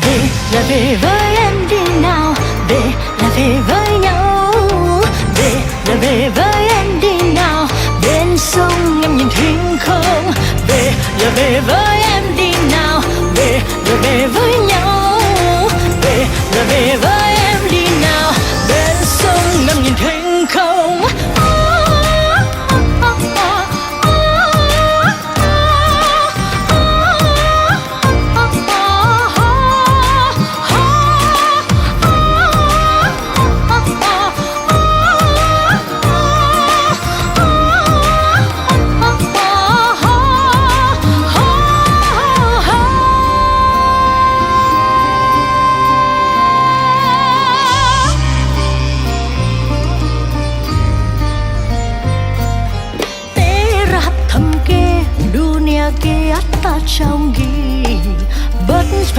về là về với em đi nào, về là về với nhau, về là về với em đi nào. Bên sông em nhìn thinh không, về là về với em đi nào, về là về với nhau, về là về với em đi nào. Bên sông em nhìn thinh không. Ke atta chongi